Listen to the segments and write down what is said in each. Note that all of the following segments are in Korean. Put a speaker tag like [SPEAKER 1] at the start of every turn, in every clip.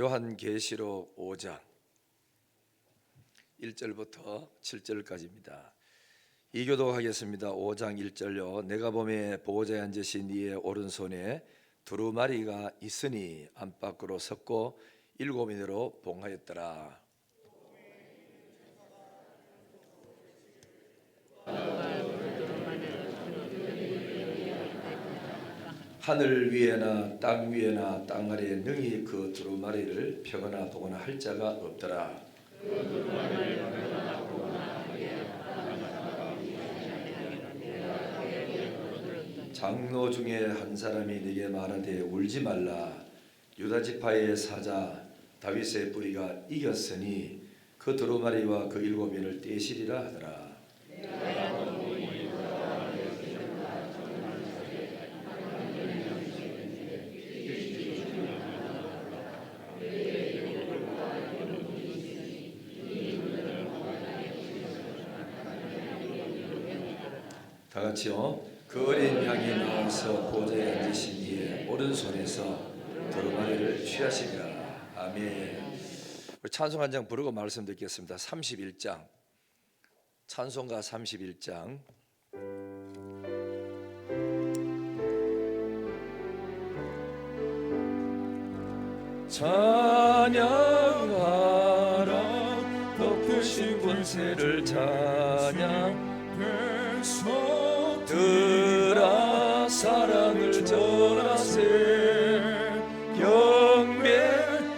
[SPEAKER 1] 요한계시록 5장 1절부터 7절까지입니다. 이교독하겠습니다. 5장 1절요. 내가 보매 보호자에 앉으신 이의 오른손에 두루마리가 있으니 안팎으로 섰고 일곱인으로 봉하였더라. 하늘 위에나 땅 위에나 땅 아래에 능히 그 두루마리를 펴거나 보거나 할 자가 없더라. 장로 중에 한 사람이 네게 말하되 울지 말라. 유다 지파의 사자 다윗의 뿌리가 이겼으니 그 두루마리와 그 일곱인을 떼시리라 하더라. 다 같이요. 그 어린 양이 나와서 보좌에 앉으신 이의 오른손에서 두루마리를 취하시리라. 아멘. 우리 찬송 한 장 부르고 말씀 듣겠습니다. 31장 찬송가 31장. 찬양하라 높으신 권세를 찬양 백성들아 사랑을 전하세 경배하라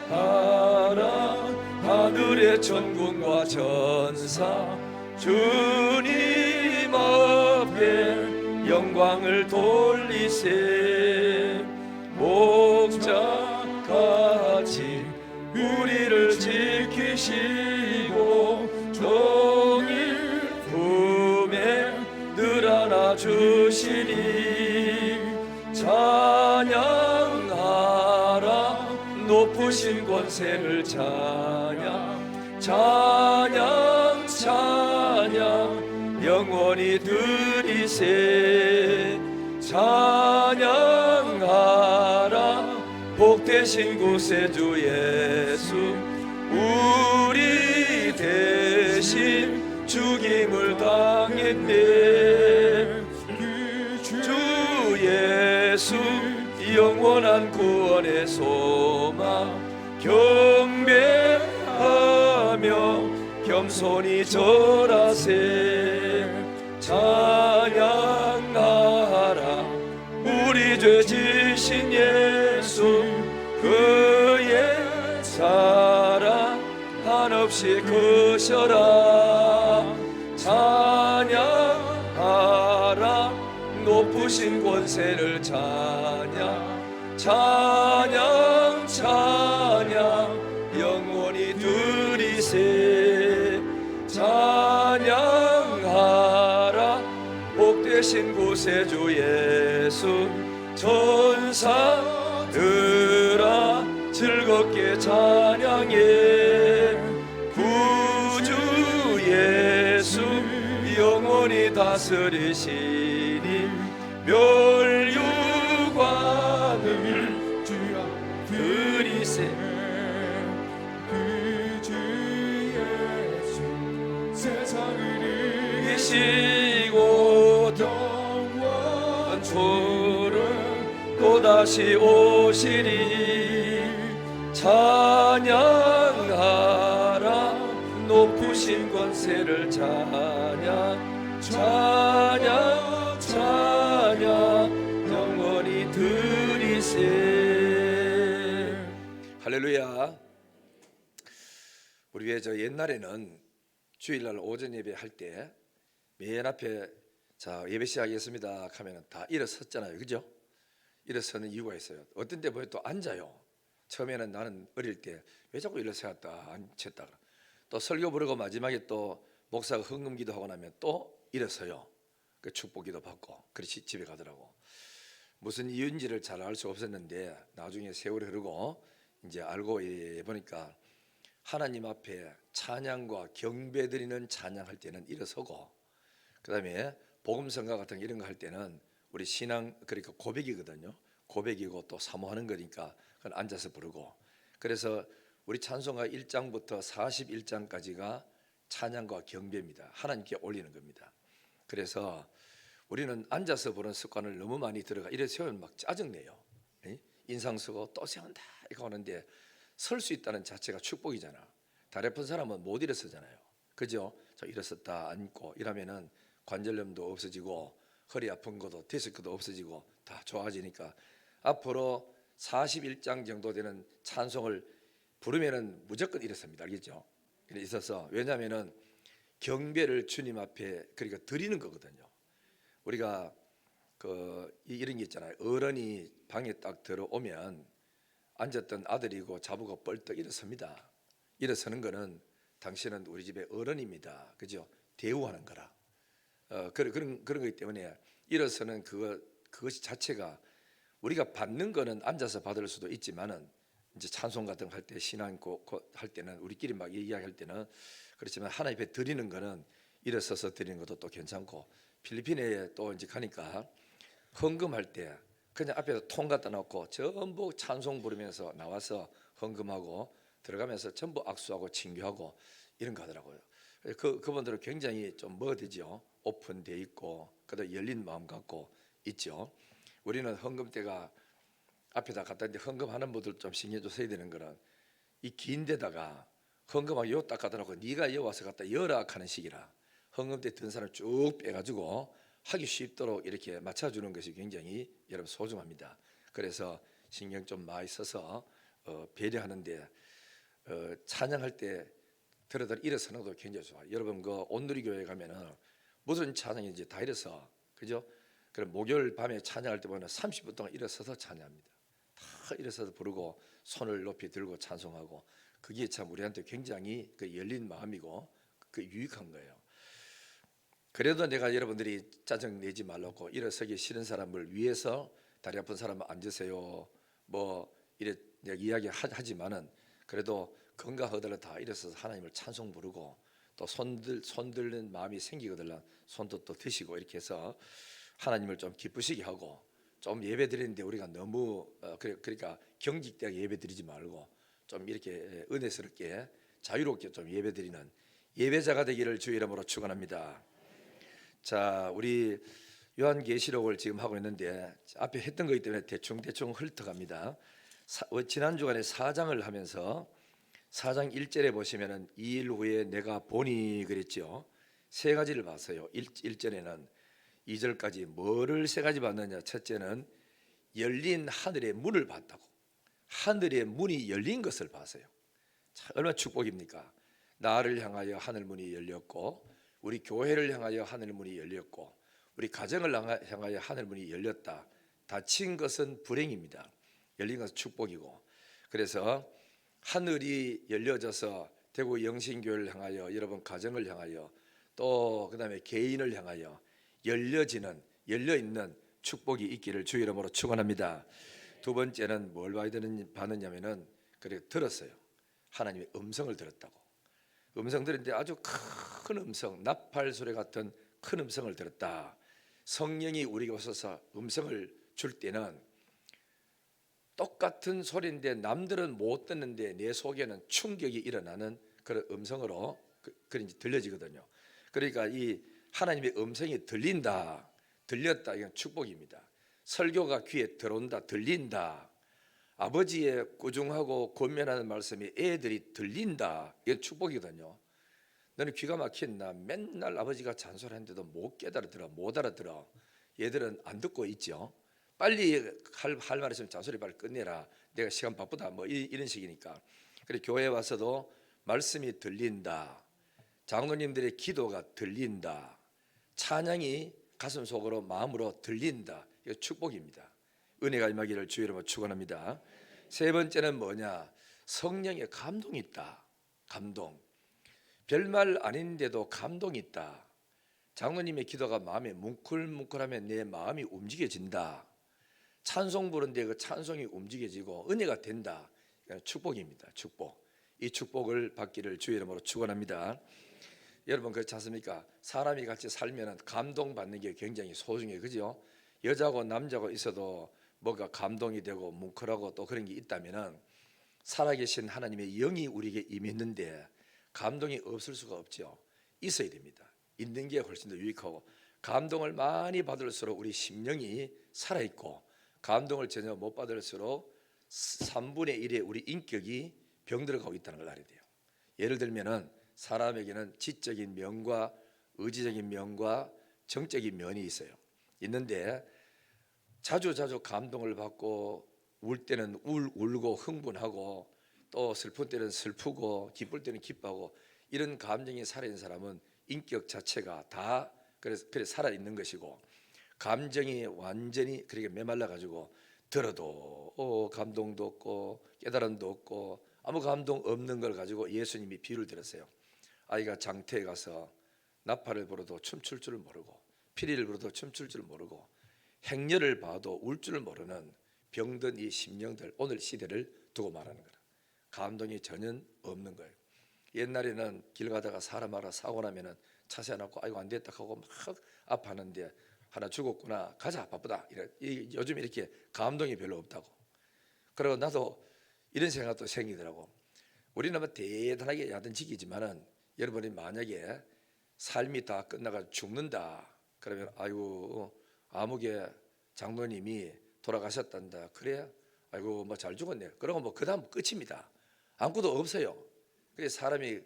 [SPEAKER 1] 하늘의 천군과 전사 주님 앞에 영광을 돌리세 목자같이 우리를 지키시고 종일 품에 늘 안아주시니 찬양하라 높으신 권세를 찬양 찬양 찬양 영원히 드리세 찬양하라 복되신 구세주 예수 우리 대신 죽임을 당했네 주 예수 영원한 구원의 소망 경배하며 겸손히 절하세 찬양하라 우리 죄 지신 예수 그의 사랑 한없이 크셔라 찬양하라 높으신 권세를 찬양 찬양 찬양 영원히 드리세 찬양하라 복되신 구세주 예수 천사들아 즐겁게 찬양해 구주 예수 영원히 다스리시니 멸류관을 주여 드리세 그주 예수 세상을 이기시고 영원초를 또다시 오시리 찬양하라 높으신 권세를 찬양 찬양 찬양 영원히 드리세. 할렐루야. 우리 왜 저 옛날에는 주일날 오전 예배 할 때 맨 앞에 자 예배 시작하겠습니다 하면 다 일어섰잖아요, 그죠? 일어서는 이유가 있어요. 어떤 때 보면 또 앉아요. 처음에는 나는 어릴 때 왜 자꾸 일어섰다 앉혔다. 또 설교 부르고 마지막에 또 목사가 헌금기도 하고 나면 또 일어서요. 그 축복기도 받고 그렇지 집에 가더라고. 무슨 이유인지를 잘 알 수 없었는데 나중에 세월이 흐르고 이제 알고 보니까 하나님 앞에 찬양과 경배 드리는 찬양할 때는 일어서고 그다음에 복음성가 같은 이런 거 할 때는 우리 신앙 그러니까 고백이거든요. 고백이고 또 사모하는 거니까 그건 앉아서 부르고 그래서 우리 찬송가 1장부터 41장까지가 찬양과 경배입니다. 하나님께 올리는 겁니다. 그래서 우리는 앉아서 부르는 습관을 너무 많이 들어가. 이래 세우면 막 짜증내요. 인상 쓰고 또 세운다 이거 하는데 설 수 있다는 자체가 축복이잖아. 다리 아픈 사람은 못 일어서잖아요. 그죠? 저 일어섰다 앉고 이러면은 관절염도 없어지고 허리 아픈 것도 디스크도 없어지고 다 좋아지니까 앞으로 41장 정도 되는 찬송을 부르면은 무조건 일어섭니다. 알겠죠? 있어서 왜냐하면은 경배를 주님 앞에 그러니까 드리는 거거든요. 우리가 이런 게 있잖아요. 어른이 방에 딱 들어오면 앉았던 아들이고 자부가 벌떡 일어섭니다. 일어서는 거는 당신은 우리 집의 어른입니다. 그죠? 대우하는 거라. 그런 거기 때문에 일어서는 그것이 자체가 우리가 받는 거는 앉아서 받을 수도 있지만은 이제 찬송 같은 거 할 때 신앙 할 때는 우리끼리 막 얘기할 때는 그렇지만 하나님 앞에 드리는 거는 일어서서 드리는 것도 또 괜찮고 필리핀에 또 이제 가니까 헌금할 때 그냥 앞에서 통 갖다 놓고 전부 찬송 부르면서 나와서 헌금하고 들어가면서 전부 악수하고 친교하고 이런 거 하더라고요. 그분들은 굉장히 좀 뭐가 되죠? 오픈돼 있고 그다음 열린 마음 갖고 있죠. 우리는 헌금 때가 앞에다 갖다 있는데 헌금하는 분들 좀 신경 좀 써야 되는 거는 이 긴 데다가 헌금하고 요 딱 갖다 놓고 네가 여 와서 갖다 열어 하는 식이라 헌금 때 든 사람 쭉 빼가지고 하기 쉽도록 이렇게 맞춰주는 것이 굉장히 여러분 소중합니다. 그래서 신경 좀 많이 써서 배려하는데 찬양할 때 들어들 일어서는 것도 굉장히 좋아요. 여러분 그 온누리교회 가면은 무슨 찬양인지 다 일어서 그죠? 그럼 목요일 밤에 찬양할 때 보면 30분 동안 일어서서 찬양합니다. 다 일어서서 부르고 손을 높이 들고 찬송하고 그게 참 우리한테 굉장히 그 열린 마음이고 그 유익한 거예요. 그래도 내가 여러분들이 짜증 내지 말라고 일어서기 싫은 사람을 위해서 다리 아픈 사람 앉으세요 뭐 이래 내가 이야기 하지만은 그래도 건강하더라도 다 일어서서 하나님을 찬송 부르고 또 손들는 마음이 생기거든 손도 또 드시고 이렇게 해서 하나님을 좀 기쁘시게 하고 좀 예배 드리는데 우리가 너무 그러니까 경직되게 예배 드리지 말고 좀 이렇게 은혜스럽게 자유롭게 좀 예배 드리는 예배자가 되기를 주의 이름으로 축원합니다. 자, 우리 요한계시록을 지금 하고 있는데 앞에 했던 거기 때문에 대충 훑어갑니다. 지난 주간에 4장을 하면서 4장 1절에 보시면은 2일 후에 내가 보니 그랬죠. 세 가지를 봤어요. 1절에는 2절까지 뭐를 세 가지 봤느냐. 첫째는 열린 하늘의 문을 봤다고. 하늘의 문이 열린 것을 봤어요. 참, 얼마나 축복입니까? 나를 향하여 하늘 문이 열렸고 우리 교회를 향하여 하늘 문이 열렸고 우리 가정을 향하여 하늘 문이 열렸다. 닫힌 것은 불행입니다. 열린 것은 축복이고 그래서 하늘이 열려져서 대구 영신교회를 향하여 여러분 가정을 향하여 또 그다음에 개인을 향하여 열려있는 축복이 있기를 주의 이름으로 축원합니다. 두 번째는 뭘 받느냐면은 그래 들었어요. 하나님의 음성을 들었다고. 음성 들었는데 아주 큰 음성, 나팔 소리 같은 큰 음성을 들었다. 성령이 우리에게 오셔서 음성을 줄 때는 똑같은 소리인데 남들은 못 듣는데 내 속에는 충격이 일어나는 그런 음성으로 그런지 들려지거든요. 그러니까 이 하나님의 음성이 들렸다 이건 축복입니다. 설교가 귀에 들어온다, 들린다. 아버지의 꾸중하고 권면하는 말씀이 애들이 들린다. 이건 축복이거든요. 너는 귀가 막힌다. 맨날 아버지가 잔소리하는데도 못 깨달아들어, 못 알아들어. 얘들은 안 듣고 있죠. 빨리 할 말 있으면 잔소리 빨리 끝내라. 내가 시간 바쁘다. 뭐 이런 식이니까. 그래 교회에 와서도 말씀이 들린다. 장로님들의 기도가 들린다. 찬양이 가슴 속으로 마음으로 들린다. 이거 축복입니다. 은혜가 임하기를 주의 이름으로 축원합니다. 세 번째는 뭐냐? 성령의 감동이 있다. 감동. 별말 아닌데도 감동이 있다. 장로님의 기도가 마음에 뭉클뭉클하면 내 마음이 움직여진다. 찬송 부르는데 그 찬송이 움직여지고 은혜가 된다. 축복입니다. 축복. 이 축복을 받기를 주의 이름으로 축원합니다. 여러분 그렇지 않습니까? 사람이 같이 살면 감동받는 게 굉장히 소중해요. 그죠? 여자고 남자고 있어도 뭐가 감동이 되고 뭉클하고 또 그런 게 있다면은 살아계신 하나님의 영이 우리에게 임했는데 감동이 없을 수가 없죠. 있어야 됩니다. 있는 게 훨씬 더 유익하고, 감동을 많이 받을수록 우리 심령이 살아있고, 감동을 전혀 못 받을수록 3분의 1의 우리 인격이 병들어가고 있다는 걸 알아야 돼요. 예를 들면은 사람에게는 지적인 면과 의지적인 면과 정적인 면이 있어요. 있는데 자주 감동을 받고, 울 때는 울고 흥분하고, 또 슬플 때는 슬프고, 기쁠 때는 기뻐하고, 이런 감정이 살아있는 사람은 인격 자체가 다 그래 살아있는 것이고, 감정이 완전히 그렇게 메말라 가지고 들어도 감동도 없고 깨달음도 없고 아무 감동 없는 걸 가지고 예수님이 비유를 들었어요. 아이가 장터에 가서 나팔을 불어도 춤출 줄 모르고, 피리를 불어도 춤출 줄 모르고, 행렬을 봐도 울 줄 모르는 병든 이 심령들, 오늘 시대를 두고 말하는 거라. 감동이 전혀 없는 거예요. 옛날에는 길 가다가 사람 하나 사고 나면은 차세 안 하고 아이고 안 됐다 하고 막 아파하는데, 하나 죽었구나 가자 바쁘다 요즘 이렇게 감동이 별로 없다고. 그리고 나도 이런 생각도 생기더라고. 우리는 뭐 대단하게 야단치기지만은 여러분이 만약에 삶이 다 끝나가 죽는다 그러면 아이고 아무개 장로님이 돌아가셨단다, 그래 아이고 뭐 잘 죽었네, 그러고 뭐 그 다음 끝입니다. 아무것도 없어요. 그래서 사람이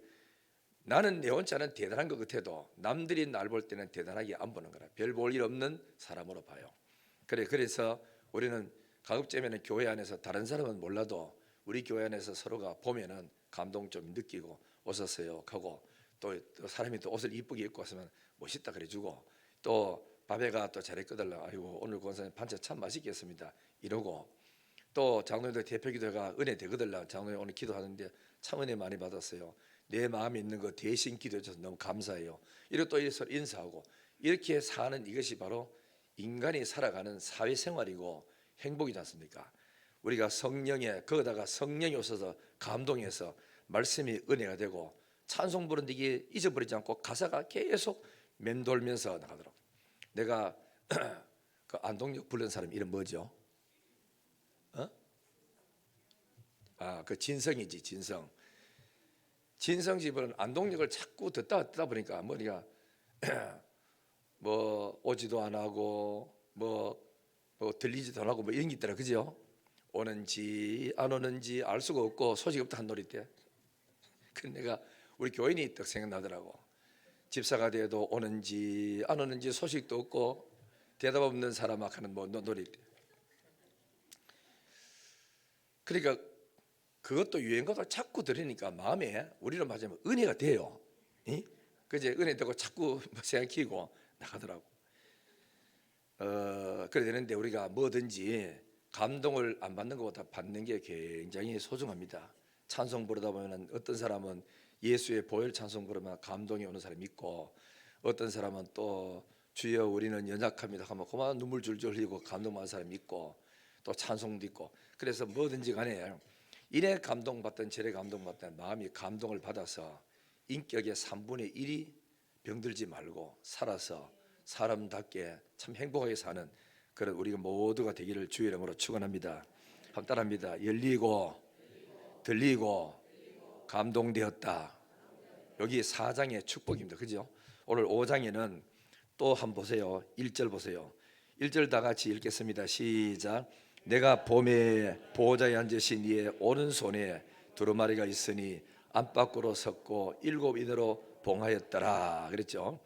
[SPEAKER 1] 나는 내 혼자는 대단한 것 같아도 남들이 날 볼 때는 대단하게 안 보는 거라. 별 볼 일 없는 사람으로 봐요. 그래서 우리는 가급적이면 교회 안에서 다른 사람은 몰라도 우리 교회 안에서 서로가 보면은 감동 좀 느끼고 웃었어요 하고, 또 사람이 또 옷을 이쁘게 입고 왔으면 멋있다 그래주고, 또 밥에가 또 잘했거든, 아이고 오늘 권사님 반찬 참 맛있겠습니다 이러고, 또 장로님들 대표기도가 은혜 되거든요. 장로님 오늘 기도하는데 참 은혜 많이 받았어요, 내 마음에 있는 거 대신 기도해 줘서 너무 감사해요 이렇게 또 인사하고, 이렇게 사는 이것이 바로 인간이 살아가는 사회생활이고 행복이지 않습니까? 우리가 성령에, 거기다가 성령이 오셔서 감동해서 말씀이 은혜가 되고, 찬송 부르는데 이게 잊어버리지 않고 가사가 계속 맴돌면서 나가도록. 내가 그 안동역 부른 사람 이름 뭐죠? 그 진성이지, 진성. 진성 집은 안동역을 자꾸 듣다 보니까 머리가 뭐 오지도 안 하고 뭐 들리지도 안 하고 뭐 이런 게 있더라, 그죠? 오는지 안 오는지 알 수가 없고 소식 없다 한 놀이 때. 근데 내가 우리 교인이 딱 생각나더라고. 집사가 돼도 오는지 안 오는지 소식도 없고 대답 없는 사람 막 하는 뭐 놀이 때. 그러니까 그것도 유행가도 자꾸 들으니까 마음에 우리로 말하자면 은혜가 돼요. 그제 은혜 되고 자꾸 생각히고 나가더라고. 그래 되는데 우리가 뭐든지 감동을 안 받는 것보다 받는 게 굉장히 소중합니다. 찬송 부르다 보면 어떤 사람은 예수의 보혈 찬송 부르면 감동이 오는 사람이 있고, 어떤 사람은 또 주여 우리는 연약합니다 하면 그만 눈물 줄줄 흘리고 감동받는 사람이 있고, 또 찬송도 있고. 그래서 뭐든지 간에 이래 감동받든 저래 감동받든 마음이 감동을 받아서 인격의 3분의 1이 병들지 말고 살아서 사람답게 참 행복하게 사는 그런 우리가 모두가 되기를 주의 이름으로 축원합니다. 한번 따라합니다. 열리고 들리고 감동되었다. 여기 4장의 축복입니다. 그죠? 오늘 5장에는 또 한번 보세요. 1절 보세요. 1절 다 같이 읽겠습니다. 시작. 내가 봄에 보호자에 앉으신 이의 오른손에 두루마리가 있으니 안팎으로 섰고 7 인으로 봉하였더라 그랬죠.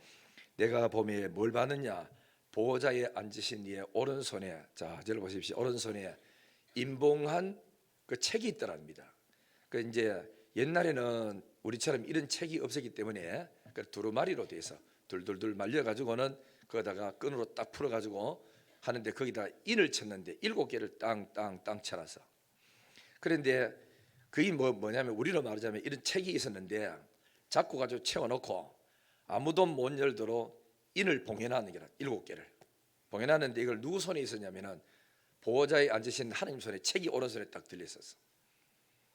[SPEAKER 1] 내가 봄에 뭘 받느냐? 보호자에 앉으신 이의 오른손에, 자 저를 보십시오. 오른손에 인봉한 그 책이 있더랍니다. 그 이제 옛날에는 우리처럼 이런 책이 없었기 때문에 그 두루마리로 돼서 둘둘둘 말려 가지고는 거기다가 끈으로 딱 풀어 가지고 하는데, 거기다 인을 쳤는데 7개를 땅땅땅 쳐놔서. 그런데 그게 뭐냐면 우리로 말하자면 이런 책이 있었는데 자꾸 가지고 채워놓고 아무도 못 열도록 인을 봉해놨는 게라. 7개를 봉해놨는데 이걸 누구 손에 있었냐면은 보호자에 앉으신 하나님 손에 책이 오른손에 딱 들렸었어.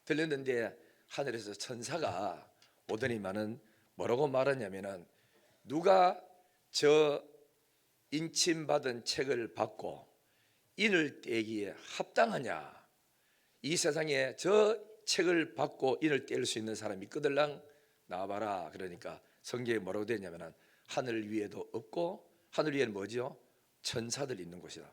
[SPEAKER 1] 들렸는데 하늘에서 천사가 오더니만은 뭐라고 말하냐면은 누가 저 인침받은 책을 받고 인을 떼기에 합당하냐? 이 세상에 저 책을 받고 인을 뗄 수 있는 사람이 있거들랑 나와봐라. 그러니까 성경에 뭐라고 되냐면은 하늘 위에도 없고, 하늘 위에는 뭐죠? 천사들 있는 곳이다.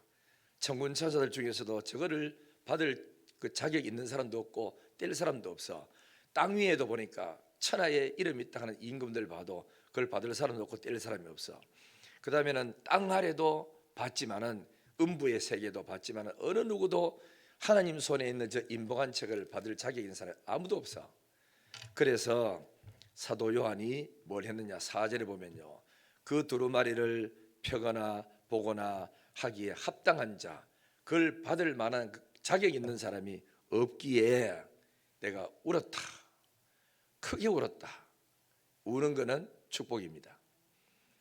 [SPEAKER 1] 천군 천사들 중에서도 저거를 받을 그 자격 있는 사람도 없고 뗄 사람도 없어. 땅 위에도 보니까 천하에 이름이 있다 하는 임금들 봐도 그걸 받을 사람도 없고 뗄 사람이 없어. 그 다음에는 땅 아래도 받지만은, 음부의 세계도 받지만은 어느 누구도 하나님 손에 있는 저 임봉한 책을 받을 자격 있는 사람이 아무도 없어. 그래서 사도 요한이 뭘 했느냐, 4절에 보면요, 그 두루마리를 펴거나 보거나 하기에 합당한 자, 그걸 받을 만한 자격 있는 사람이 없기에 내가 울었다. 크게 울었다. 우는 거는 축복입니다.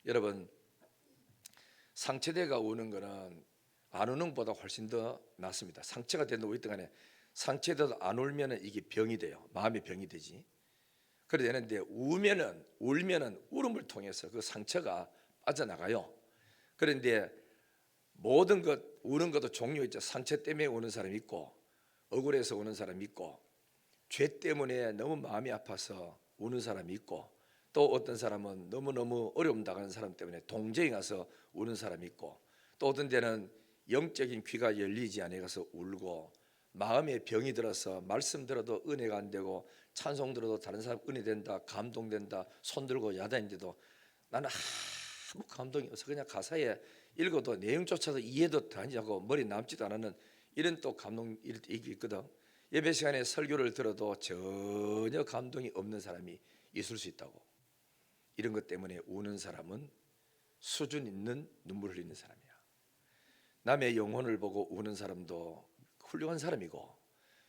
[SPEAKER 1] 여러분, 상처대가 우는 거는 안 우는 것보다 훨씬 더 낫습니다. 상처가 된다고 어쨌든 간에 상처돼도 안 울면은 이게 병이 돼요. 마음의 병이 되지. 그래 되는데 울면은 울음을 통해서 그 상처가 빠져나가요. 그런데 모든 것, 우는 것도 종류 있죠. 상처 때문에 우는 사람이 있고, 억울해서 우는 사람이 있고, 죄 때문에 너무 마음이 아파서 우는 사람이 있고, 또 어떤 사람은 너무너무 어려움 당하는 사람 때문에 동정이 가서 우는 사람이 있고, 또 어떤 데는 영적인 귀가 열리지 않아서 울고, 마음에 병이 들어서 말씀 들어도 은혜가 안 되고, 찬송 들어도 다른 사람 은혜 된다, 감동된다, 손 들고 야단인데도 나는 아무 감동이 없어. 그냥 가사에 읽어도 내용조차도 이해도 되지 않고 머리 남지도 않는 이런 또 감동 얘기 있거든. 예배 시간에 설교를 들어도 전혀 감동이 없는 사람이 있을 수 있다고. 이런 것 때문에 우는 사람은 수준 있는 눈물을 흘리는 사람이야. 남의 영혼을 보고 우는 사람도 훌륭한 사람이고,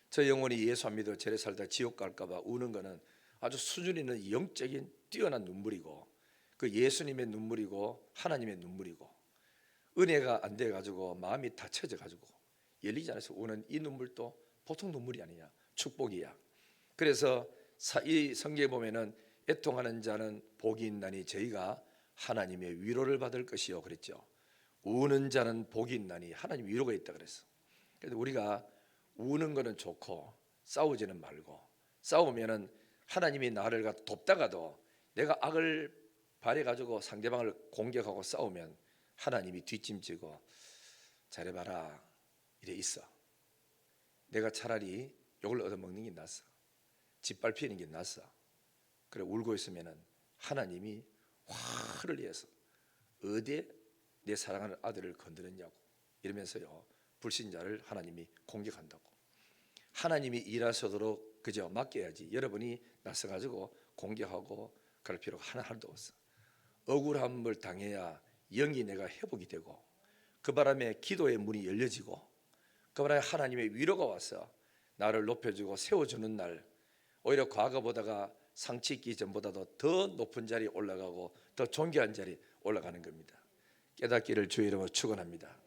[SPEAKER 1] 저 영혼이 예수 안 믿어 저래 살다 지옥 갈까 봐 우는 거는 아주 수준 있는 영적인 뛰어난 눈물이고, 그 예수님의 눈물이고 하나님의 눈물이고, 은혜가 안 돼 가지고 마음이 닫혀져 가지고 열리지 않아서 우는 이 눈물도 보통 눈물이 아니냐, 축복이야. 그래서 이 성경에 보면은 애통하는 자는 복이 있나니 저희가 하나님의 위로를 받을 것이요 그랬죠. 우는 자는 복이 있나니 하나님 위로가 있다 그랬어. 그래서 우리가 우는 거는 좋고 싸우지는 말고, 싸우면은 하나님이 나를 돕다가도 내가 악을 발해 가지고 상대방을 공격하고 싸우면 하나님이 뒷짐지고 잘해봐라 이래 있어. 내가 차라리 욕을 얻어먹는 게 낫어. 짓밟히는 게 낫어. 그래 울고 있으면은 하나님이 화를 내서 어디에 내 사랑하는 아들을 건드렸냐고 이러면서요 불신자를 하나님이 공격한다고. 하나님이 일하시도록 그저 맡겨야지. 여러분이 나서가지고 공격하고 그럴 필요가 하나도 없어. 억울함을 당해야 영이 내가 회복이 되고, 그 바람에 기도의 문이 열려지고, 그 바람에 하나님의 위로가 와서 나를 높여주고 세워주는 날, 오히려 과거보다가 상처 있기 전보다도 더 높은 자리에 올라가고 더 존귀한 자리에 올라가는 겁니다. 깨닫기를 주의 이름으로 축원합니다.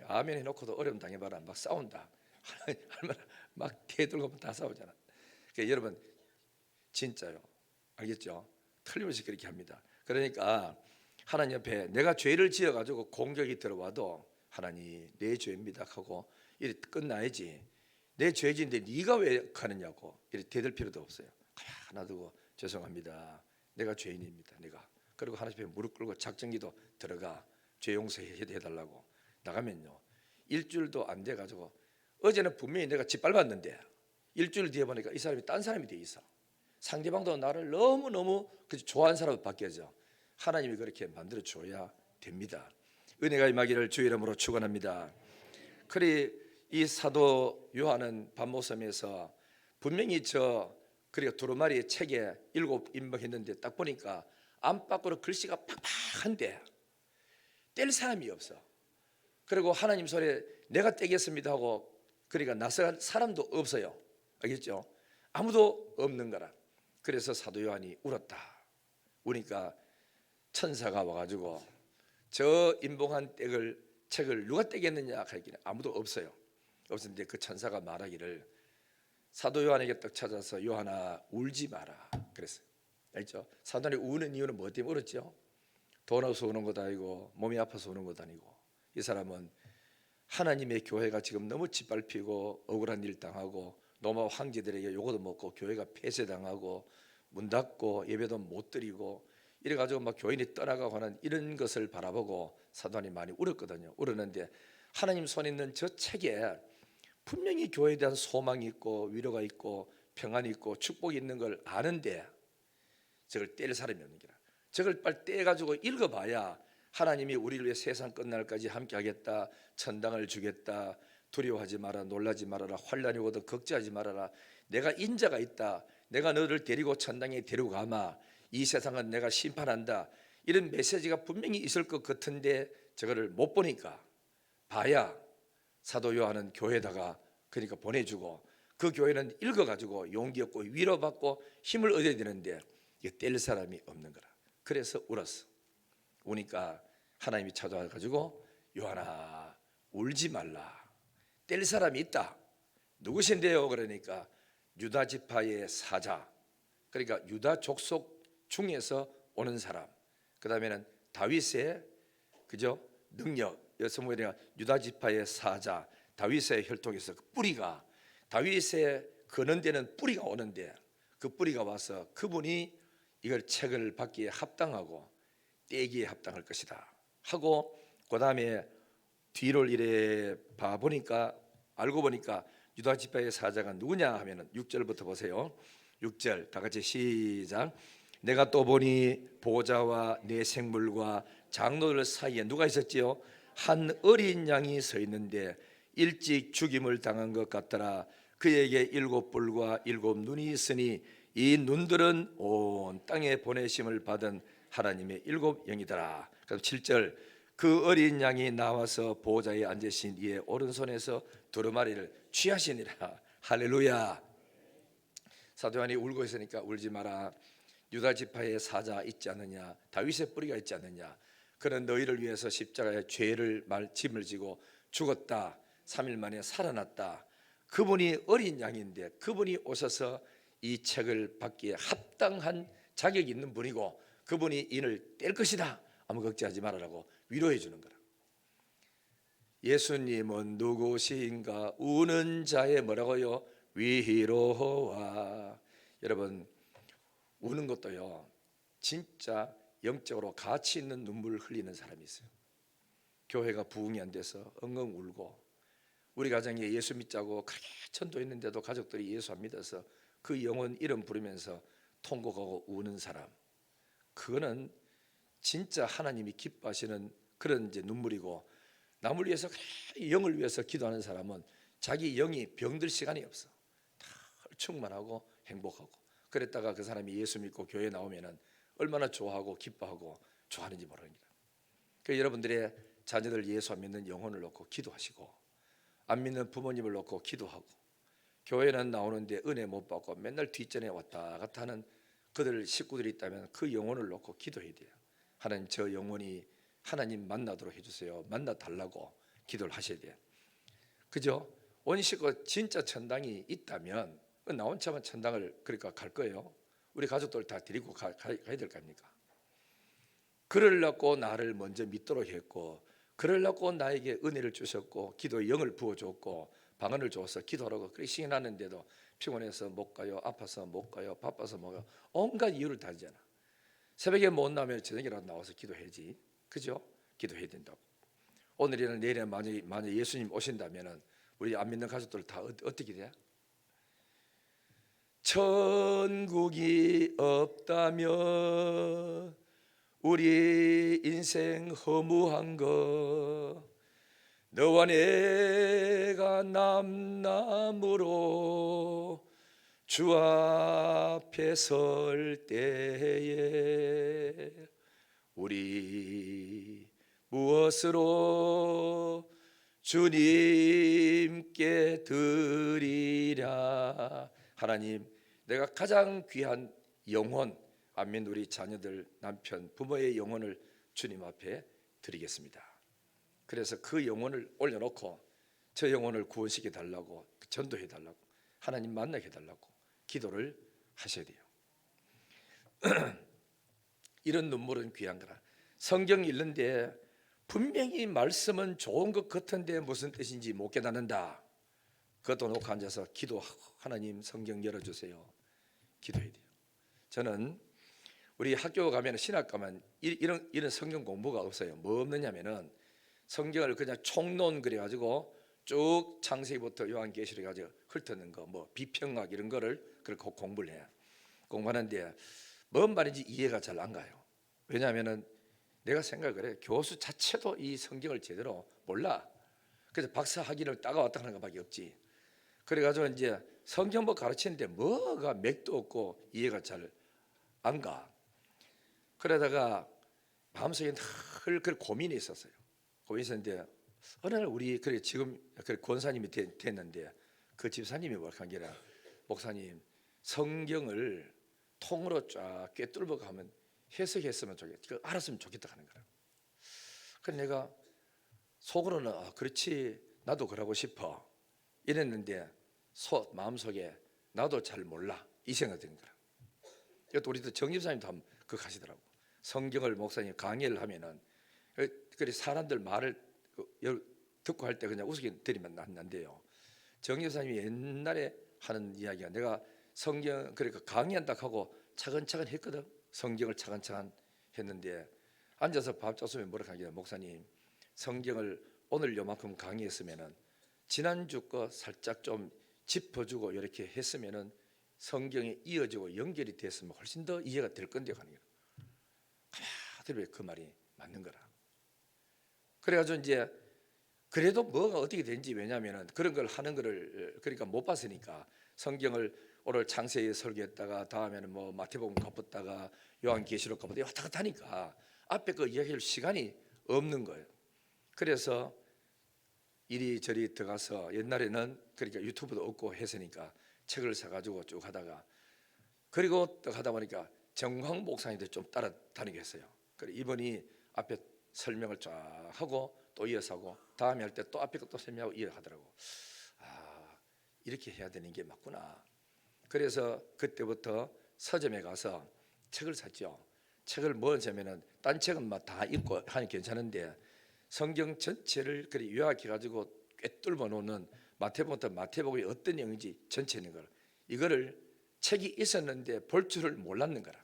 [SPEAKER 1] 아멘 해놓고도 어려움 당해봐라. 막 싸운다. 얼마나 막 대들고 다 싸우잖아. 그러니까 여러분 진짜요, 알겠죠? 틀림없이 그렇게 합니다. 그러니까 하나님 옆에 내가 죄를 지어가지고 공격이 들어와도 하나님 내 죄입니다 하고 이렇게 끝나야지. 내 죄지인데 네가 왜 가느냐고 이렇게 대들 필요도 없어요. 가만 놔두고 죄송합니다, 내가 죄인입니다, 내가. 그리고 하나님 앞에 무릎 꿇고 작정기도 들어가 죄 용서해달라고 나가면요, 일주일도 안 돼가지고, 어제는 분명히 내가 짓밟았는데 일주일 뒤에 보니까 이 사람이 딴 사람이 돼 있어. 상대방도 나를 너무너무 좋아하는 사람으로 바뀌어져. 하나님이 그렇게 만들어 줘야 됩니다. 은혜가 임하기를 주의 이름으로 축원합니다. 그래 이 사도 요한은 밤모섬에서 분명히 그리고 두루마리 책에 7 임박했는데 딱 보니까 안팎으로 글씨가 팍팍한데 뗄 사람이 없어. 그리고 하나님 손에 내가 떼겠습니다 하고 그러니까 나설 사람도 없어요. 알겠죠? 아무도 없는 거라. 그래서 사도 요한이 울었다. 우니까 천사가 와가지고 저 임봉한 책을 누가 떼겠느냐 하기는 아무도 없어요. 없었는데 그 천사가 말하기를 사도 요한에게 딱 찾아서 요한아 울지 마라 그랬어요. 알죠? 사도 요한이 우는 이유는 뭐 때문에 울었죠? 돈 없어서 우는 것도 아니고 몸이 아파서 우는 것도 아니고, 이 사람은 하나님의 교회가 지금 너무 짓밟히고 억울한 일 당하고 로마 황제들에게 요거도 먹고 교회가 폐쇄당하고 문 닫고 예배도 못 드리고 이래가지고 막 교인이 떠나가고 하는 이런 것을 바라보고 사도안이 많이 울었거든요. 울었는데 하나님 손에 있는 저 책에 분명히 교회에 대한 소망이 있고 위로가 있고 평안이 있고 축복이 있는 걸 아는데 저걸 뗄 사람이 없는 게라. 저걸 빨리 떼가지고 읽어봐야 하나님이 우리를 위해 세상 끝날까지 함께하겠다, 천당을 주겠다, 두려워하지 마라, 놀라지 말아라, 환난이 오거든 걱정하지 말아라, 내가 인자가 있다, 내가 너를 데리고 천당에 데리고 가마, 이 세상은 내가 심판한다, 이런 메시지가 분명히 있을 것 같은데 저거를 못 보니까 봐야 사도 요한은 교회에다가 그러니까 보내주고 그 교회는 읽어가지고 용기 얻고 위로받고 힘을 얻어야 되는데 이게 뗄 사람이 없는 거라. 그래서 울었어. 우니까 하나님이 찾아와가지고 요한아 울지 말라, 뗄 사람이 있다. 누구신데요? 그러니까 유다 지파의 사자, 그러니까 유다 족속 중에서 오는 사람, 그 다음에는 다윗의 그죠 능력, 여기서 뭐냐 유다 지파의 사자, 다윗의 혈통에서 그 뿌리가, 다윗의 거는 데는 뿌리가 오는데 그 뿌리가 와서 그분이 이걸 책을 받기에 합당하고 떼기에 합당할 것이다 하고, 그 다음에 뒤를 이래 봐보니까 알고 보니까 유다 지파의 사자가 누구냐 하면은 6절부터 보세요. 6절 다 같이 시작. 내가 또 보니 보좌와 내 생물과 장로들 사이에 누가 있었지요? 한 어린 양이 서 있는데 일찍 죽임을 당한 것 같더라. 그에게 7뿔과 7눈이 있으니 이 눈들은 온 땅에 보내심을 받은 하나님의 7영이더라. 그럼 7절 그 어린 양이 나와서 보좌에 앉으신 이의 오른손에서 두루마리를 취하시니라. 할렐루야. 사도 요한이 울고 있으니까 울지 마라. 유다 지파의 사자 있지 않느냐, 다윗의 뿌리가 있지 않느냐, 그는 너희를 위해서 십자가에 죄를 짐을 지고 죽었다, 3일 만에 살아났다. 그분이 어린 양인데 그분이 오셔서 이 책을 받기에 합당한 자격이 있는 분이고 그분이 인을 뗄 것이다. 아무 걱정하지 말아라고 위로해 주는 거라. 예수님은 누구신가? 우는 자의 뭐라고요? 위로와. 여러분 우는 것도요 진짜 영적으로 가치 있는 눈물을 흘리는 사람이 있어요. 교회가 부흥이 안 돼서 엉엉 울고 우리 가정에 예수 믿자고 그렇게 전도했는데도 가족들이 예수 안 믿어서 그 영혼 이름 부르면서 통곡하고 우는 사람, 그거는 진짜 하나님이 기뻐하시는 그런 이제 눈물이고, 남을 위해서 영을 위해서 기도하는 사람은 자기 영이 병들 시간이 없어. 다 충만하고 행복하고. 그랬다가 그 사람이 예수 믿고 교회 나오면은 얼마나 좋아하고 기뻐하고 좋아하는지 모릅니다. 그러니까 여러분들의 자녀들 예수 안 믿는 영혼을 놓고 기도하시고, 안 믿는 부모님을 놓고 기도하고, 교회는 나오는데 은혜 못 받고 맨날 뒷전에 왔다 갔다 하는 그들 식구들이 있다면 그 영혼을 놓고 기도해야 돼요. 하나님 저 영혼이 하나님 만나도록 해주세요. 만나 달라고 기도를 하셔야 돼요. 그죠? 원식과 진짜 천당이 있다면 나 혼자만 천당을 그러니까 갈 거예요. 우리 가족들 다 데리고 가야 될 거 아닙니까? 그러려고 나를 먼저 믿도록 했고, 그러려고 나에게 은혜를 주셨고 기도의 영을 부어줬고 방언을 줘서 기도하라고 그렇게 시인하는데도 피곤해서 못 가요, 아파서 못 가요, 바빠서 못 가요, 온갖 이유를 다 하잖아. 새벽에 못 나면 저녁이라도 나와서 기도해야지. 그죠? 기도해야 된다고. 오늘이나 내일에 만약 예수님 오신다면 우리 안 믿는 가족들 다 어떻게 돼? 천국이 없다면 우리 인생 허무한 거, 너와 내가 남남으로 주 앞에 설 때에 우리 무엇으로 주님께 드리랴. 하나님, 내가 가장 귀한 영혼, 안 믿는 우리 자녀들, 남편, 부모의 영혼을 주님 앞에 드리겠습니다. 그래서 그 영혼을 올려놓고 저 영혼을 구원시켜 달라고, 전도해 달라고, 하나님 만나게 해달라고 기도를 하셔야 돼요. 이런 눈물은 귀한 거라. 성경 읽는데 분명히 말씀은 좋은 것 같은데 무슨 뜻인지 못 깨닫는다. 그것도 놓고 앉아서 기도하고 하나님 성경 열어주세요. 기도해야 돼요. 저는 우리 학교 가면 신학 가면 이런 성경 공부가 없어요. 뭐 없느냐면은 성경을 그냥 총론 그래가지고 쭉 창세기부터 요한계시록 가지고 훑어낸 거, 뭐 비평학 이런 거를 그렇게 공부를 해요. 공부하는데 뭔 말인지 이해가 잘 안 가요. 왜냐하면은 내가 생각을 해. 교수 자체도 이 성경을 제대로 몰라. 그래서 박사 학위를 따가왔다 하는 것밖에 없지. 그래가지고 이제 성경법 가르치는데 뭐가 맥도 없고 이해가 잘 안 가. 그러다가 마음속에 늘 그 고민이 있었어요. 고민이 있었는데 어느 날 우리 그래 지금 그 권사님이 됐는데 그 집사님이 뭐라 한 게라, 목사님 성경을 통으로 쫙 꿰뚫고 가면 해석했으면 좋겠다, 알았으면 좋겠다 하는 거라. 그래서 내가 속으로는 그렇지 나도 그러고 싶어 이랬는데 마음속에 나도 잘 몰라 이 생각이 드는 거라. 이것도 우리도 정집사님도 한번 그거 하시더라고. 성경을 목사님 강의를 하면은 그래 사람들 말을 듣고 할 때 그냥 우스갯 들이면 안 돼요. 정집사님이 옛날에 하는 이야기가, 내가 성경 그러니까 강의한다 하고 차근차근 했거든. 성경을 차근차근 했는데 앉아서 밥 줬으면 뭐라 하길래, 목사님 성경을 오늘 요만큼 강의했으면은 지난주 거 살짝 좀 짚어주고 이렇게 했으면은 성경에 이어지고 연결이 됐으면 훨씬 더 이해가 될 건데 하는 거야. 가만히 그 말이 맞는 거라. 그래가지고 이제 그래도 뭐가 어떻게 되는지, 왜냐하면은 그런 걸 하는 거를 그러니까 못 봤으니까 성경을 오늘 창세기 설교했다가 다음에는 뭐 마태복음 가봤다가 요한계시록 가봤다가 왔다 갔다 하니까 앞에 그 이야기할 시간이 없는 거예요. 그래서 이리저리 들어가서 옛날에는 그러니까 유튜브도 없고 했으니까 책을 사가지고 쭉 하다가, 그리고 또 하다 보니까 정황 목사님들 좀 따라다니게 했어요. 그래 이번이 앞에 설명을 쫙 하고 또 이어서 하고 다음에 할 때 또 앞에 것도 설명하고 이어하더라고. 이렇게 해야 되는 게 맞구나. 그래서 그때부터 서점에 가서 책을 샀죠. 책을 뭐 하냐면은 딴 책은 막 다 읽고 하니 괜찮은데 성경 전체를 그리 요약해 가지고 꿰뚫어 놓는 마태복음부터 마태복음이 어떤 내용인지 전체 있는 걸, 이거를 책이 있었는데 볼 줄을 몰랐는 거라.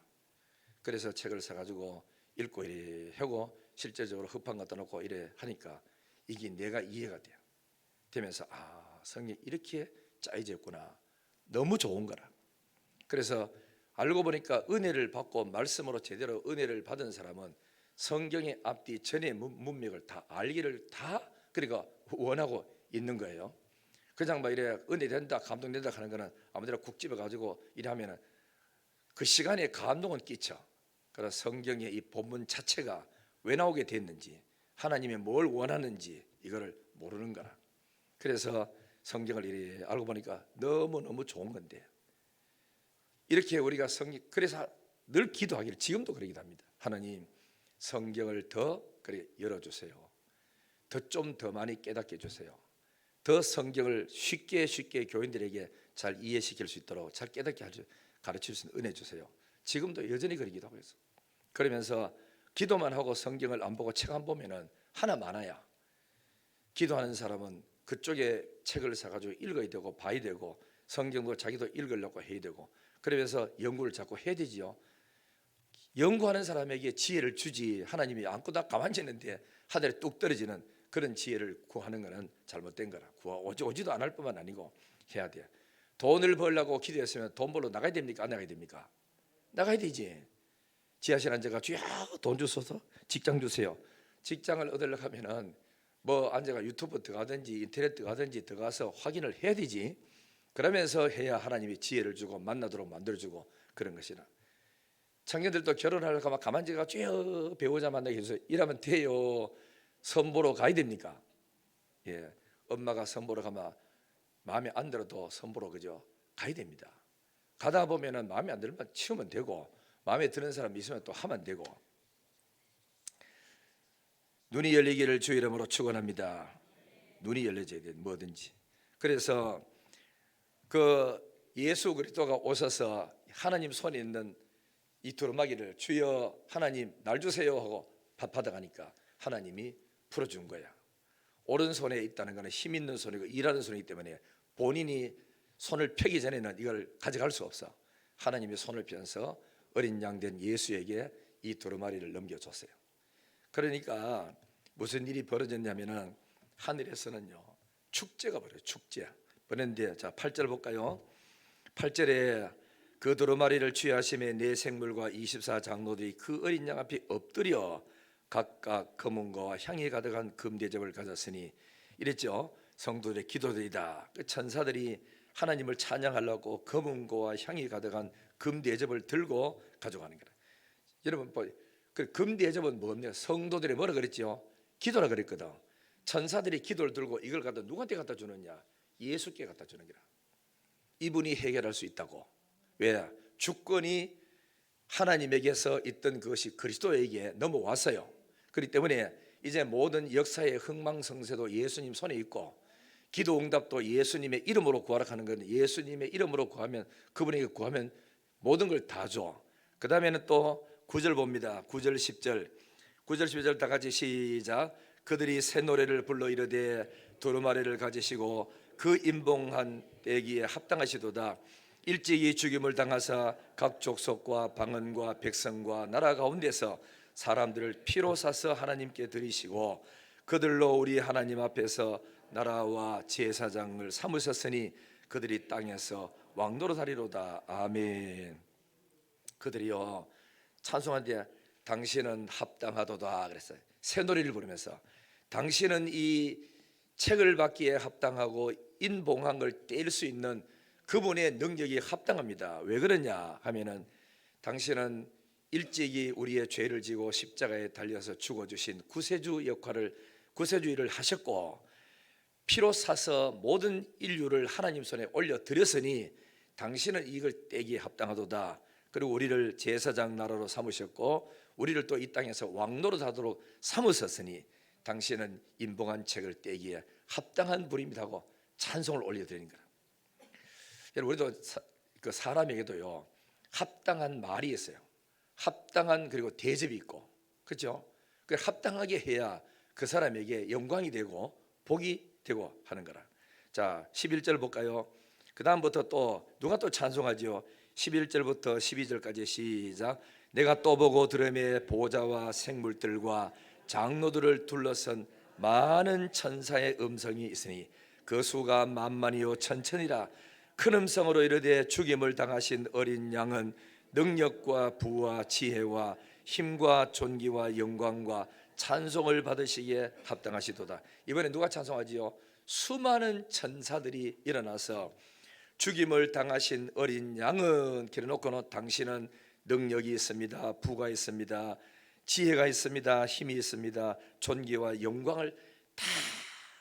[SPEAKER 1] 그래서 책을 사가지고 읽고 이래 하고 실제적으로 흡판 갖다 놓고 이래 하니까 이게 내가 이해가 돼요. 되면서 성경이 이렇게 짜여져 있구나. 너무 좋은 거라. 그래서 알고 보니까 은혜를 받고 말씀으로 제대로 은혜를 받은 사람은 성경의 앞뒤 전의 문맥을 다 알기를 다 그러니까 원하고 있는 거예요. 그냥 막 이래 은혜 된다 감동된다 하는 거는 아무데나 국 집어 가지고 이러면은 그 시간에 감동은 끼쳐. 그래서 성경의 이 본문 자체가 왜 나오게 됐는지, 하나님이 뭘 원하는지 이거를 모르는 거라. 그래서 성경을 이렇게 알고 보니까 너무너무 좋은 건데, 이렇게 우리가 그래서 늘 기도하기를 지금도 그러기도 합니다. 하나님 성경을 더 그래 열어주세요. 좀 더 많이 깨닫게 해주세요. 더 성경을 쉽게 교인들에게 잘 이해시킬 수 있도록 잘 깨닫게 가르칠 수 있는 은혜 주세요. 지금도 여전히 그러기도 하고 있어. 그러면서 기도만 하고 성경을 안 보고 책 안 보면은 하나 많아야, 기도하는 사람은 그쪽에 책을 사가지고 읽어야 되고 봐야 되고 성경도 자기도 읽으려고 해야 되고 그러면서 연구를 자꾸 해야 되지요. 연구하는 사람에게 지혜를 주지, 하나님이 아무것도 가만히 있는데 하늘에 뚝 떨어지는 그런 지혜를 구하는 것은 잘못된 거라. 오지도 않을 뿐만 아니고 해야 돼. 돈을 벌려고 기도했으면 돈 벌러 나가야 됩니까? 안 나가야 됩니까? 나가야 되지. 지하실 앉아가 주야 돈 주소서 직장 주세요. 직장을 얻으려고 하면은 뭐 앉아가 유튜브 들어가든지 인터넷 들어가서 확인을 해야 되지. 그러면서 해야 하나님이 지혜를 주고 만나도록 만들어주고 그런 것이라. 청년들도 결혼하려고 하면 가만히 쭉 배우자 만나게 해서 이러면 돼요. 선보러 가야 됩니까? 예, 엄마가 선보러 가면 마음에 안 들어도 선보러 그죠 가야 됩니다. 가다 보면은 마음에 안 들면 치우면 되고 마음에 드는 사람 있으면 또 하면 되고. 눈이 열리기를 주 이름으로 축원합니다. 눈이 열려져야 돼 뭐든지. 그래서 그 예수 그리스도가 오셔서 하나님 손에 있는 이 두루마기를 주여 하나님 날 주세요 하고 받아가니까 하나님이 풀어준 거야. 오른손에 있다는 것은 힘 있는 손이고 일하는 손이기 때문에 본인이 손을 펴기 전에는 이걸 가져갈 수 없어. 하나님이 손을 펴서 어린 양 된 예수에게 이 두루마리를 넘겨줬어요. 그러니까 무슨 일이 벌어졌냐면은 하늘에서는요 축제가 벌어요. 축제. 그런데 자 8절 볼까요? 8절에 그 두루마리를 취하심에 네 생물과 24 장로들이 그 어린 양 앞에 엎드려 각각 검은거와 향이 가득한 금대접을 가졌으니 이랬죠. 성도들의 기도들이다. 그 천사들이 하나님을 찬양하려고 검은거와 향이 가득한 금대접을 들고 가져가는 거라. 여러분 그 금대접은 뭡니까? 성도들이 뭐라 그랬죠? 기도라 그랬거든. 천사들이 기도를 들고 이걸 갖다 누구한테 갖다 주느냐? 예수께 갖다 주는 거라. 이분이 해결할 수 있다고. 왜? 주권이 하나님에게서 있던 그것이 그리스도에게 넘어왔어요. 그렇기 때문에 이제 모든 역사의 흥망성쇠도 예수님 손에 있고 기도 응답도 예수님의 이름으로 구하라 하는 건 예수님의 이름으로 구하면 그분에게 구하면 모든 걸 다 줘. 그 다음에는 또 9절 봅니다. 9절 10절 9절 10절 다 같이 시작. 그들이 새 노래를 불러 이르되 두루마리를 가지시고 그 임봉한 때기에 합당하시도다. 일찍이 죽임을 당하사 각 족속과 방언과 백성과 나라 가운데서 사람들을 피로 사서 하나님께 드리시고 그들로 우리 하나님 앞에서 나라와 제사장을 삼으셨으니 그들이 땅에서 왕노릇하리로다. 아멘. 그들이요 찬송한데 당신은 합당하도다 그랬어요. 새 노래를 부르면서 당신은 이 책을 받기에 합당하고 인봉한 걸 뗄 수 있는 그분의 능력이 합당합니다. 왜 그러냐 하면은 당신은 일찍이 우리의 죄를 지고 십자가에 달려서 죽어주신 구세주 역할을 구세주 일을 하셨고 피로 사서 모든 인류를 하나님 손에 올려드렸으니 당신은 이걸 떼기에 합당하도다. 그리고 우리를 제사장 나라로 삼으셨고 우리를 또 이 땅에서 왕노릇하도록 삼으셨으니 당신은 인봉한 책을 떼기에 합당한 분입니다 하고 찬송을 올려드리는 거라. 여러분 우리도 그 사람에게도요 합당한 말이 있어요. 합당한 그리고 대접이 있고 그렇죠? 그 합당하게 해야 그 사람에게 영광이 되고 복이 되고 하는 거라. 자 11절 볼까요? 그 다음부터 또 누가 또 찬송하죠? 11절부터 12절까지 시작. 내가 또 보고 들음에 보좌와 생물들과 장로들을 둘러선 많은 천사의 음성이 있으니 그 수가 만만이요 천천이라. 큰 음성으로 이르되 죽임을 당하신 어린 양은 능력과 부와 지혜와 힘과 존귀와 영광과 찬송을 받으시기에 합당하시도다. 이번에 누가 찬송하지요? 수많은 천사들이 일어나서 죽임을 당하신 어린 양은 길어놓고는 당신은 능력이 있습니다. 부가 있습니다. 지혜가 있습니다. 힘이 있습니다. 존귀와 영광을 다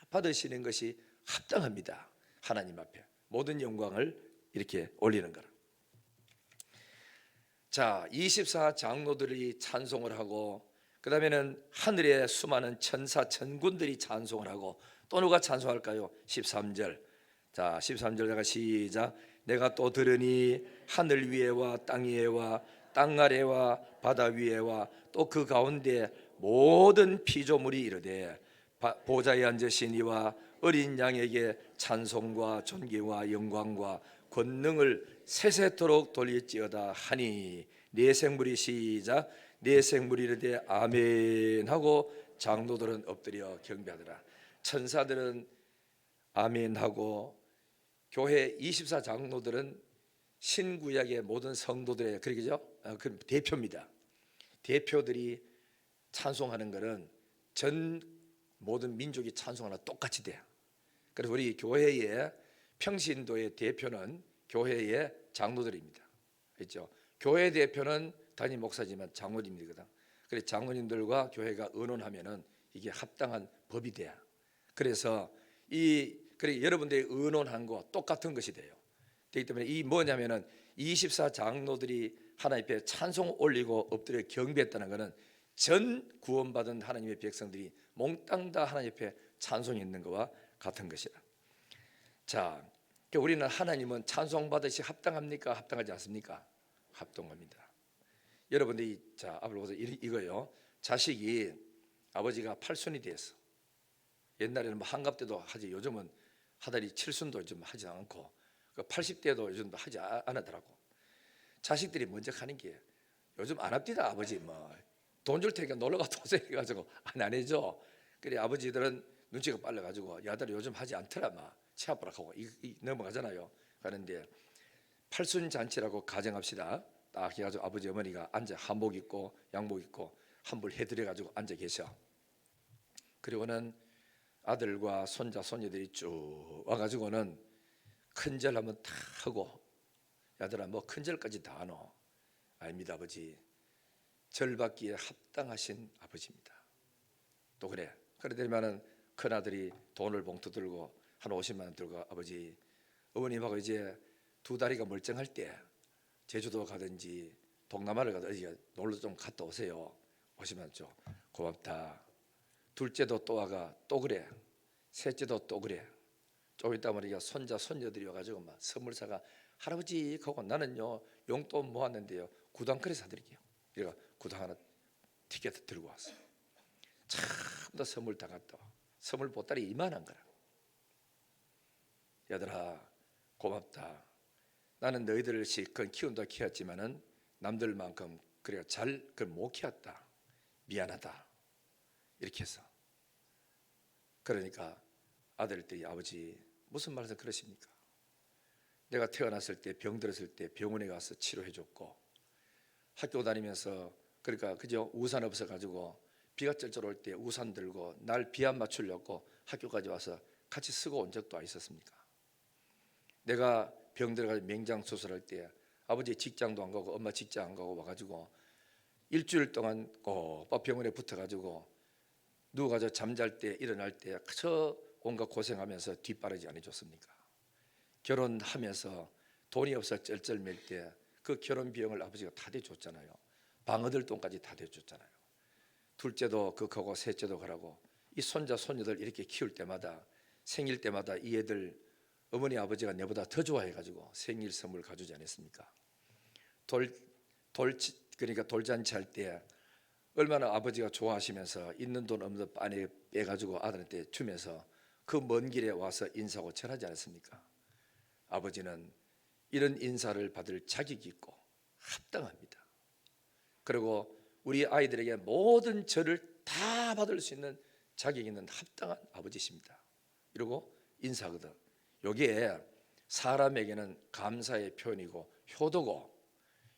[SPEAKER 1] 받으시는 것이 합당합니다. 하나님 앞에 모든 영광을 이렇게 올리는 거라. 자, 24 장로들이 찬송을 하고 그 다음에는 하늘의 수많은 천사 천군들이 찬송을 하고 또 누가 찬송할까요? 13절. 자 13절 내가 시작. 내가 또 들으니 하늘 위에와 땅 위에와 땅 아래와 바다 위에와 또 그 가운데 모든 피조물이 이르되 보좌에 앉으신 이와 어린 양에게 찬송과 존귀와 영광과 권능을 세세토록 돌릴지어다 하니 네 생물이 시작. 네 생물이 이르되 아멘 하고 장로들은 엎드려 경배하더라. 천사들은 아멘 하고 교회 24 장로들은 신구약의 모든 성도들의 그러죠? 그 대표입니다. 대표들이 찬송하는 것은 전 모든 민족이 찬송하는 똑같이 돼요. 그래서 우리 교회의 평신도의 대표는 교회의 장로들입니다. 그렇죠? 교회 대표는 담임 목사지만 장로님들이거든. 그래서 장로님들과 교회가 의논하면은 이게 합당한 법이 돼요. 그래서 그래 여러분들이 의논한 거 똑같은 것이 돼요. 되기 때문에 이 뭐냐면은 24 장로들이 하나님 앞에 찬송 올리고 엎드려 경배했다는 것은 전 구원받은 하나님의 백성들이 몽땅 다 하나님 앞에 찬송이 있는 것과 같은 것이다. 자, 우리는 하나님은 찬송 받으시 합당합니까? 합당하지 않습니까? 합당합니다. 여러분들이 자 앞으로 보세요. 이거요. 자식이 아버지가 팔순이 됐어. 옛날에는 뭐 한갑 때도 하지. 요즘은 하더니 칠순도 요즘 하지 않고 80대도 요즘도 하지 않았더라고. 자식들이 먼저 가는 게 요즘 안 합디다 아버지 뭐 돈 줄 테니까 놀러 가도 오세요 해가지고 안 해줘. 그래 아버지들은 눈치가 빨라가지고 야들 요즘 하지 않더라 치 아프라 하고 넘어가잖아요. 가는데 팔순 잔치라고 가정합시다. 딱 해가지고 아버지 어머니가 앉아 한복 입고 양복 입고 한불 해드려가지고 앉아 계셔. 그리고는 아들과 손자 손녀들이 쭉 와가지고는 큰절 한번 다 하고 야들아 뭐 큰절까지 다 하노? 아닙니다 아버지. 절 받기에 합당하신 아버지입니다. 또 그래. 그러더니만은 큰아들이 돈을 봉투 들고 한 50만 원 들고 아버지 어머님하고 이제 두 다리가 멀쩡할 때 제주도 가든지 동남아를 가든지 놀러 좀 갔다 오세요. 50만 원 줘. 고맙다. 둘째도 또 와가 또 그래. 셋째도 또 그래. 좀 있다 보니까 손자 손녀들이 와가지고 막 선물 사가 할아버지 하고 나는요 용돈 모았는데요 구두 그릇 사드릴게요. 그래가 구두 하나 티켓 들고 왔어요. 참다 선물 다 갖다 와. 선물 보따리 이만한 거라. 얘들아 고맙다. 나는 너희들을 실컷 키운다 키웠지만은 남들만큼 그래 잘 그걸 못 키웠다. 미안하다. 이렇게 해서 그러니까 아들들이 아버지 무슨 말해서 그러십니까? 내가 태어났을 때 병들었을 때 병원에 가서 치료해줬고 학교 다니면서 그러니까 그저 우산 없어가지고 비가 쩔쩔 올 때 우산 들고 날 비 안 맞추려고 학교까지 와서 같이 쓰고 온 적도 있었습니까? 내가 병들어가지고 맹장 수술할 때 아버지 직장도 안 가고 엄마 직장 안 가고 와가지고 일주일 동안 꼭 병원에 붙어가지고 누워가지고 잠잘 때 일어날 때 저 온갖 고생하면서 뒷바라지 안 해줬습니까? 결혼하면서 돈이 없어 쩔쩔맬 때 그 결혼 비용을 아버지가 다 대줬잖아요. 방 얻을 돈까지 다 대줬잖아요. 둘째도 그거고 셋째도 그러고 이 손자 손녀들 이렇게 키울 때마다 생일 때마다 이 애들 어머니 아버지가 내보다 더 좋아해가지고 생일 선물 가져오지 않았습니까? 그러니까 돌잔치 할 때 얼마나 아버지가 좋아하시면서 있는 돈 없는 돈 빤히 빼가지고 아들한테 주면서 그 먼 길에 와서 인사하고 절하지 않았습니까? 아버지는 이런 인사를 받을 자격이 있고 합당합니다. 그리고 우리 아이들에게 모든 절을 다 받을 수 있는 자격이 있는 합당한 아버지십니다. 이러고 인사하거든. 여기에 사람에게는 감사의 표현이고 효도고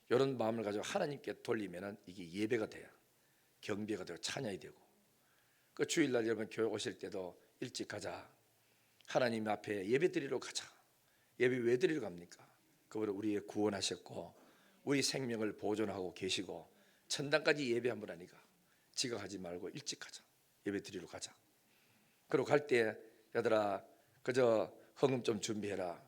[SPEAKER 1] 이런 마음을 가지고 하나님께 돌리면 이게 예배가 돼요. 경배가 되고 찬양이 되고 그 주일날 여러분 교회 오실 때도 일찍 가자. 하나님 앞에 예배 드리러 가자. 예배 왜 드리러 갑니까? 그분은 우리의 구원하셨고 우리 생명을 보존하고 계시고 천당까지 예배한 분 아니까 지각하지 말고 일찍 가자. 예배 드리러 가자. 그리고 갈 때 얘들아 그저 헌금 좀 준비해라.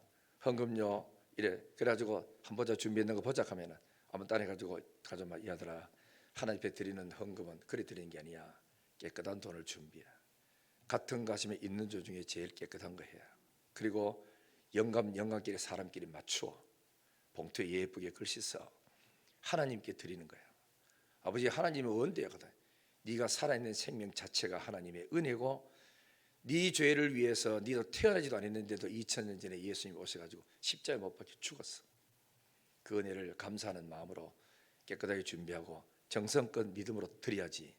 [SPEAKER 1] 헌금요 이래 그래가지고 한번 보자 준비했는 거 보자 하면은 한번 따내가지고 가져마. 이 아들아 하나님 앞에 드리는 헌금은 그래 드리는 게 아니야. 깨끗한 돈을 준비해. 같은 가슴에 있는 조 중에 제일 깨끗한 거 해야. 그리고 영감끼리 사람끼리 맞추어 봉투에 예쁘게 글씨 써 하나님께 드리는 거야. 아버지 하나님의 원대하거든. 네가 살아있는 생명 자체가 하나님의 은혜고 네 죄를 위해서 네도 태어나지도 않았는데도 2000년 전에 예수님이 오셔가지고 십자가에 못 박혀 죽었어. 그 은혜를 감사하는 마음으로 깨끗하게 준비하고 정성껏 믿음으로 드려야지.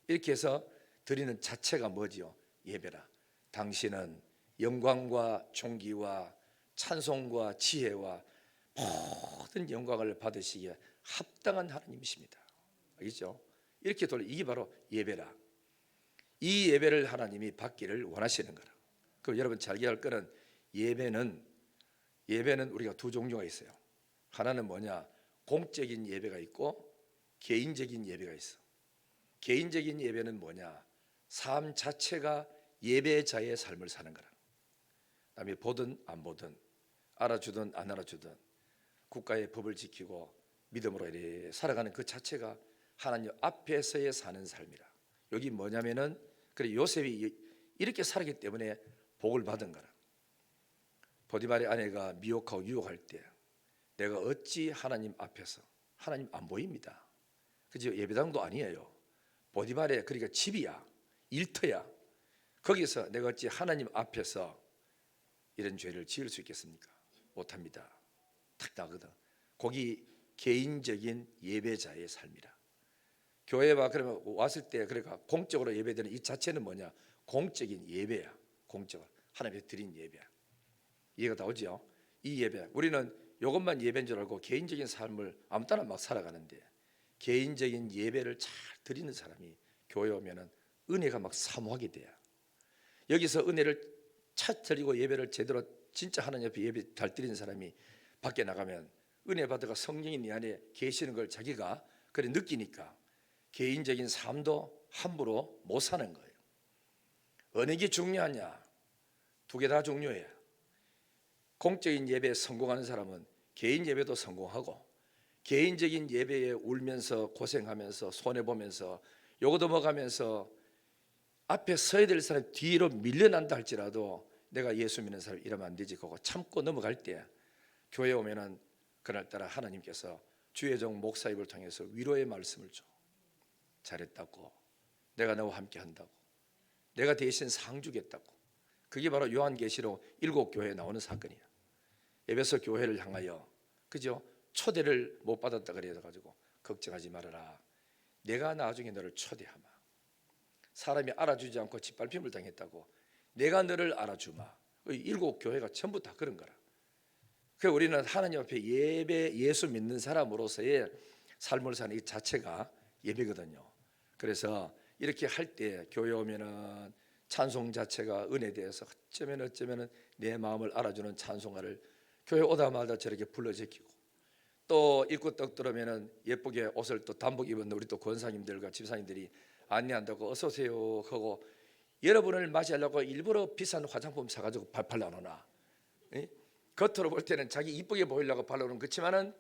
[SPEAKER 1] 이렇게 해서 드리는 자체가 뭐지요? 예배라. 당신은 영광과 존귀와 찬송과 지혜와 모든 영광을 받으시기에 합당한 하나님이십니다. 알겠죠? 이렇게 이게 바로 예배라. 이 예배를 하나님이 받기를 원하시는 거라. 그럼 여러분 잘 기억할 거는 예배는 우리가 두 종류가 있어요. 하나는 뭐냐? 공적인 예배가 있고 개인적인 예배가 있어. 개인적인 예배는 뭐냐? 삶 자체가 예배자의 삶을 사는 거라. 남이 보든 안 보든 알아주든 안 알아주든 국가의 법을 지키고 믿음으로 이렇게 살아가는 그 자체가 하나님 앞에서의 사는 삶이라. 여기 뭐냐면은 그래 요셉이 이렇게 살았기 때문에 복을 받은 거라. 보디발의 아내가 미혹하고 유혹할 때 내가 어찌 하나님 앞에서 하나님 안 보입니다. 그죠? 예배당도 아니에요. 보디발의 그러니까 집이야 일터야. 거기서 내가 어찌 하나님 앞에서 이런 죄를 지을 수 있겠습니까? 못합니다. 탁 나거든. 거기 개인적인 예배자의 삶이라. 교회와 그러면 왔을 때 그러니까 공적으로 예배되는 이 자체는 뭐냐? 공적인 예배야. 공적으로 하나님께 드린 예배야. 이해가 다 오죠? 이 예배, 우리는 이것만 예배인 줄 알고 개인적인 삶을 아무 따나 막 살아가는데, 개인적인 예배를 잘 드리는 사람이 교회 오면은 은혜가 막 사모하게 돼요. 여기서 은혜를 차 드리고 예배를 제대로 진짜 하나님 앞에 예배 잘 드리는 사람이 밖에 나가면 은혜 받아가 성령이 네 안에 계시는 걸 자기가 그래 느끼니까 개인적인 삶도 함부로 못 사는 거예요. 어느 게 중요하냐? 두 개 다 중요해요. 공적인 예배에 성공하는 사람은 개인 예배도 성공하고, 개인적인 예배에 울면서 고생하면서 손해보면서 요거 넘어가면서 앞에 서야 될 사람 뒤로 밀려난다 할지라도 내가 예수 믿는 사람 이러면 안 되지, 그거 참고 넘어갈 때 교회 오면은 그날따라 하나님께서 주의 종 목사입을 통해서 위로의 말씀을 줘. 잘했다고, 내가 너와 함께 한다고, 내가 대신 상 주겠다고. 그게 바로 요한계시록 7교회에 나오는 사건이야. 에베소 교회를 향하여, 그죠? 초대를 못 받았다 그래가지고 걱정하지 말아라. 내가 나중에 너를 초대하마. 사람이 알아주지 않고 짓밟힘을 당했다고 내가 너를 알아주마. 7교회가 전부 다 그런 거라. 그래서 우리는 하나님 앞에 예수 믿는 사람으로서의 삶을 사는 이 자체가 예배거든요. 그래서 이렇게 할 때 교회 오면은 찬송 자체가 은혜되어서 어쩌면 내 마음을 알아주는 찬송가를 교회 오다마다 저렇게 불러 제끼고, 또 입고 떡 들으면은 예쁘게 옷을 또 단복 입은 우리 또 권사님들과 집사님들이 안내한다고 어서 오세요 하고, 여러분을 맞이하려고 일부러 비싼 화장품 사가지고 발라놓나? 겉으로 볼 때는 자기 이쁘게 보이려고 발라놓은, 그렇지만은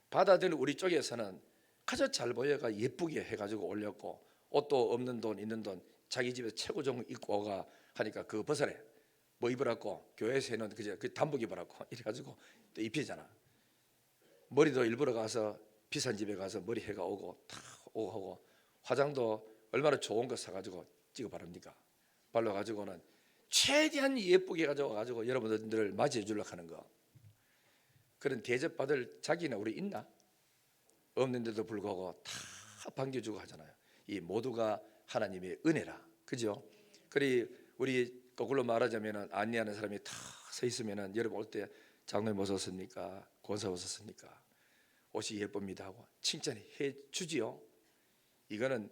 [SPEAKER 1] 받아들이는 우리 쪽에서는 가장 잘 보여가 예쁘게 해가지고 올렸고, 옷도 없는 돈 있는 돈 자기 집에서 최고 좋은 거 입고 오가 하니까 그거 벗으래. 뭐 입으라고? 교회에서는 그 단복 입으라고 이래가지고 또 입히잖아. 머리도 일부러 가서 비싼 집에 가서 머리 해가 오고 다 오고 하고, 화장도 얼마나 좋은 거 사가지고 찍어 바릅니까? 발라가지고는 최대한 예쁘게 가지고 여러분들을 맞이해 주려고 하는 거. 그런 대접받을 자기나 우리 있나? 없는데도 불구하고 다 반겨주고 하잖아요. 이 모두가 하나님의 은혜라, 그죠? 그리 우리 거꾸로 말하자면은 안내하는 사람이 다 서 있으면은 여러분 올 때 장로님 어서습니까? 권사 어서습니까? 옷이 예쁩니다 하고 칭찬해 주지요. 이거는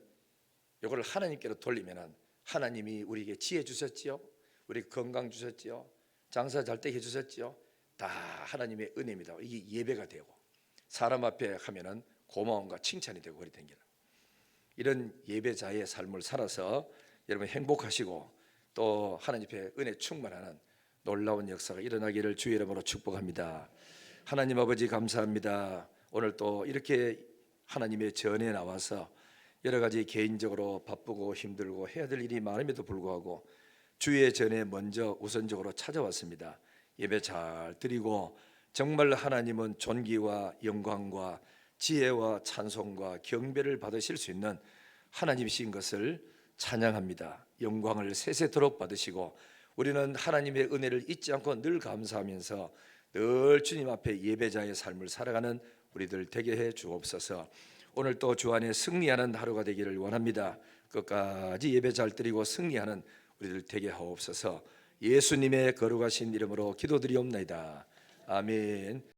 [SPEAKER 1] 이걸 하나님께로 돌리면은 하나님이 우리에게 지혜 주셨지요, 우리 건강 주셨지요, 장사 잘 되게 해주셨지요. 다 하나님의 은혜입니다. 이게 예배가 되고 사람 앞에 하면은 고마움과 칭찬이 되고 그리 된 게라. 이런 예배자의 삶을 살아서 여러분 행복하시고 또 하나님 앞에 은혜 충만하는 놀라운 역사가 일어나기를 주의 이름으로 축복합니다. 하나님 아버지 감사합니다. 오늘 또 이렇게 하나님의 전에 나와서 여러 가지 개인적으로 바쁘고 힘들고 해야 될 일이 많음에도 불구하고 주의 전에 먼저 우선적으로 찾아왔습니다. 예배 잘 드리고 정말 하나님은 존귀와 영광과 지혜와 찬송과 경배를 받으실 수 있는 하나님이신 것을 찬양합니다. 영광을 세세토록 받으시고 우리는 하나님의 은혜를 잊지 않고 늘 감사하면서 늘 주님 앞에 예배자의 삶을 살아가는 우리들 되게 해 주옵소서. 오늘 또 주 안에 승리하는 하루가 되기를 원합니다. 끝까지 예배 잘 드리고 승리하는 우리들 되게 하옵소서. 예수님의 거룩하신 이름으로 기도드리옵나이다. 아멘.